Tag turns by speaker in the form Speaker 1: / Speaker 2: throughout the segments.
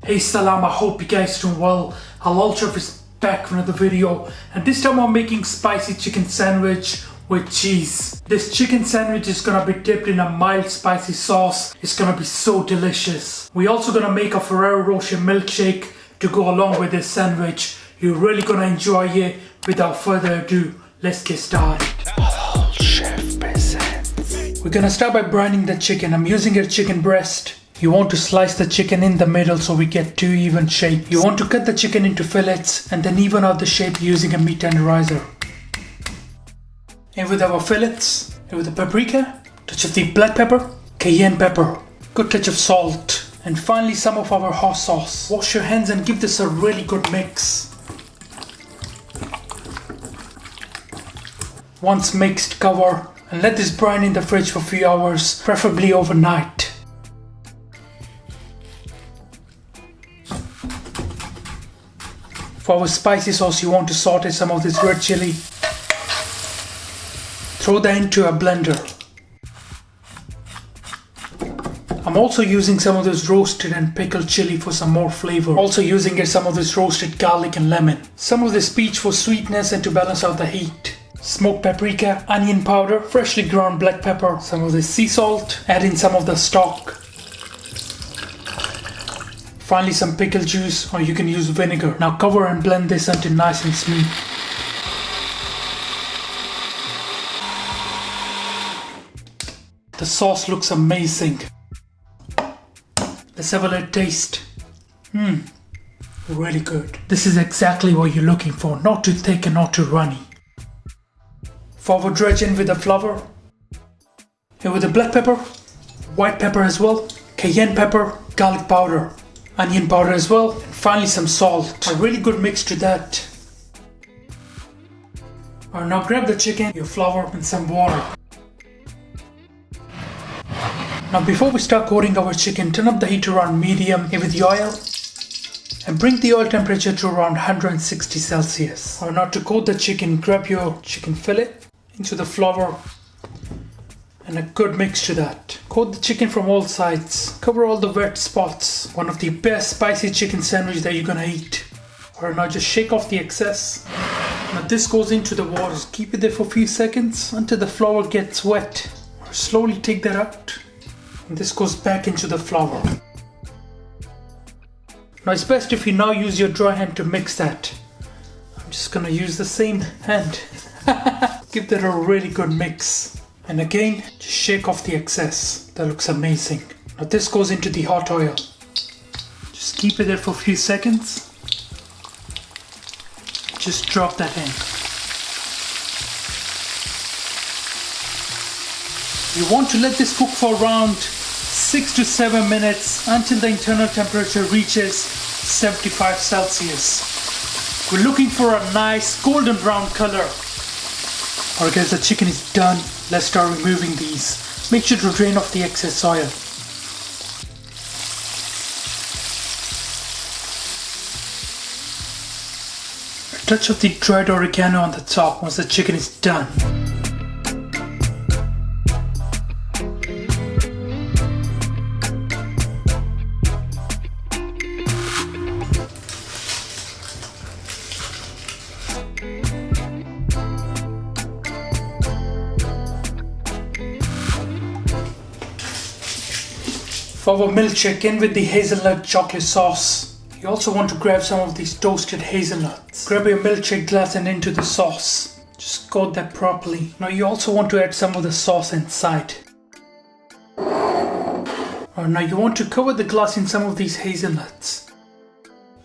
Speaker 1: Hey salam, I hope you guys doing well. Halal Chef is back with another video, and this time I'm making spicy chicken sandwich with cheese. This chicken sandwich is gonna be dipped in a mild spicy sauce. It's gonna be so delicious. We're also gonna make a Ferrero Rocher milkshake to go along with this sandwich. You're really gonna enjoy it. Without further ado, let's get started. Halal Chef presents. We're gonna start by brining the chicken. I'm using a chicken breast. You want to slice the chicken in the middle so we get two even shapes. You want to cut the chicken into fillets and then even out the shape using a meat tenderizer. And with our fillets, and with the paprika, touch of the black pepper, cayenne pepper, good touch of salt, and finally some of our hot sauce. Wash your hands and give this a really good mix. Once mixed, cover and let this brine in the fridge for a few hours, preferably overnight. For our spicy sauce, you want to saute some of this red chili. Throw that into a blender. I'm also using some of this roasted and pickled chili for some more flavor. Also using some of this roasted garlic and lemon. Some of this peach for sweetness and to balance out the heat. Smoked paprika, onion powder, freshly ground black pepper, some of this sea salt. Add in some of the stock. Finally some pickle juice, or you can use vinegar. Now cover and blend this until nice and smooth. The sauce looks amazing. Let's have a little taste. Really good. This is exactly what you're looking for, not too thick and not too runny. Forward dredge in with the flour. And with the black pepper, white pepper as well, cayenne pepper, garlic powder, onion powder as well, and finally some salt. A really good mix to that. Alright, now grab the chicken, your flour and some water. Now before we start coating our chicken, turn up the heat around medium with the oil and bring the oil temperature to around 160 Celsius. Alright, now to coat the chicken, grab your chicken fillet into the flour and a good mix to that. Coat the chicken from all sides. Cover all the wet spots. One of the best spicy chicken sandwich that you're gonna eat. Alright, now just shake off the excess. Now this goes into the water. Keep it there for a few seconds until the flour gets wet. Or slowly take that out. And this goes back into the flour. Now it's best if you now use your dry hand to mix that. I'm just gonna use the same hand. Give that a really good mix. And again, just shake off the excess. That looks amazing. Now this goes into the hot oil. Just keep it there for a few seconds. Just drop that in. You want to let this cook for around 6 to 7 minutes until the internal temperature reaches 75 Celsius. We're looking for a nice golden brown color. Alright guys, the chicken is done. Let's start removing these. Make sure to drain off the excess oil. A touch of the dried oregano on the top once the chicken is done. For our milkshake, in with the hazelnut chocolate sauce. You also want to grab some of these toasted hazelnuts. Grab your milkshake glass and into the sauce. Just coat that properly. Now you also want to add some of the sauce inside. Now you want to cover the glass in some of these hazelnuts.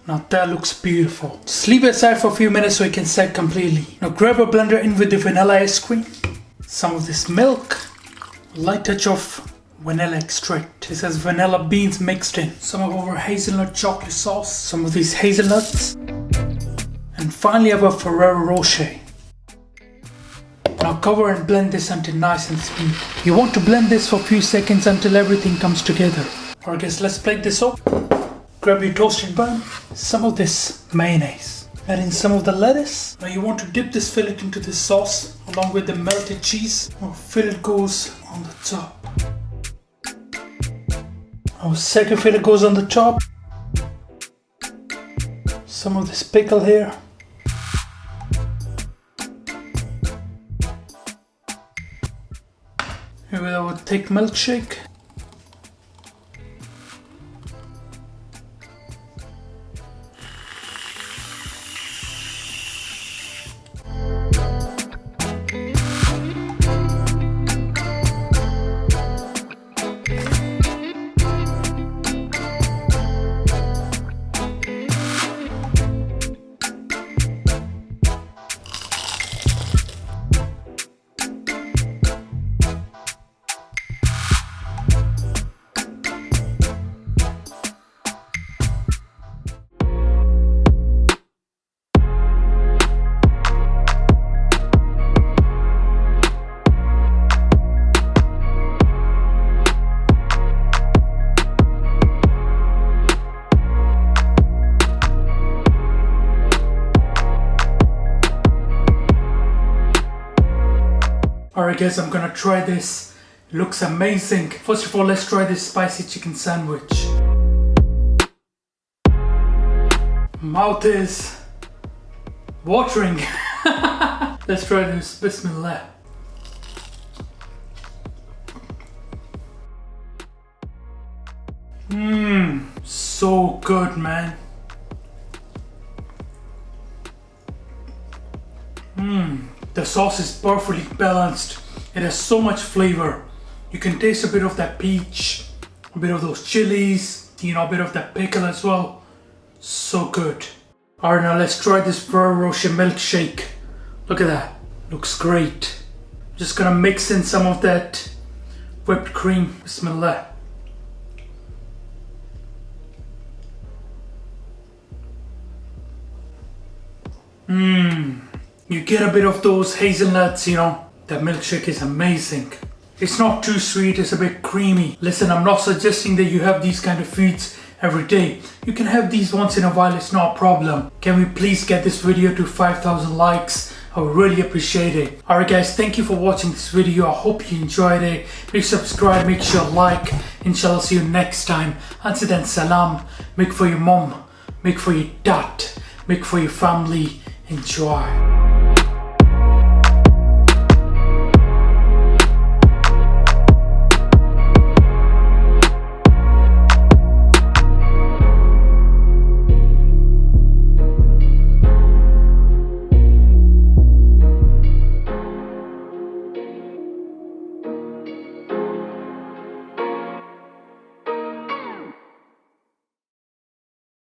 Speaker 1: Now that looks beautiful. Just leave it aside for a few minutes so it can set completely. Now grab a blender in with the vanilla ice cream. Some of this milk. A light touch of vanilla extract. This has vanilla beans mixed in. Some of our hazelnut chocolate sauce. Some of these hazelnuts. And finally our Ferrero Rocher. Now cover and blend this until nice and smooth. You want to blend this for a few seconds until everything comes together. Alright guys, let's plate this up. Grab your toasted bun. Some of this mayonnaise. Add in some of the lettuce. Now you want to dip this fillet into this sauce along with the melted cheese. Our fillet goes on the top. Our second fillet goes on the top. some of this pickle here. Here we have a thick milkshake. Alright guys, I'm gonna try this. It looks amazing. First of all, let's try this spicy chicken sandwich. Mouth is watering. Let's try this. Bismillah. So good, man. The sauce is perfectly balanced. It has so much flavor. You can taste a bit of that peach, a bit of those chilies, you know, a bit of that pickle as well. So good. Alright, now let's try this Ferrero Rocher Milkshake. Look at that. Looks great. Just gonna mix in some of that whipped cream. Bismillah. You get a bit of those hazelnuts, you know. That milkshake is amazing. It's not too sweet, it's a bit creamy. Listen, I'm not suggesting that you have these kind of foods every day. You can have these once in a while, it's not a problem. Can we please get this video to 5,000 likes? I would really appreciate it. Alright guys, thank you for watching this video. I hope you enjoyed it. Please subscribe, make sure like. Inshallah, see you next time. Until then, salam. Make for your mom, make for your dad, make for your family. Enjoy.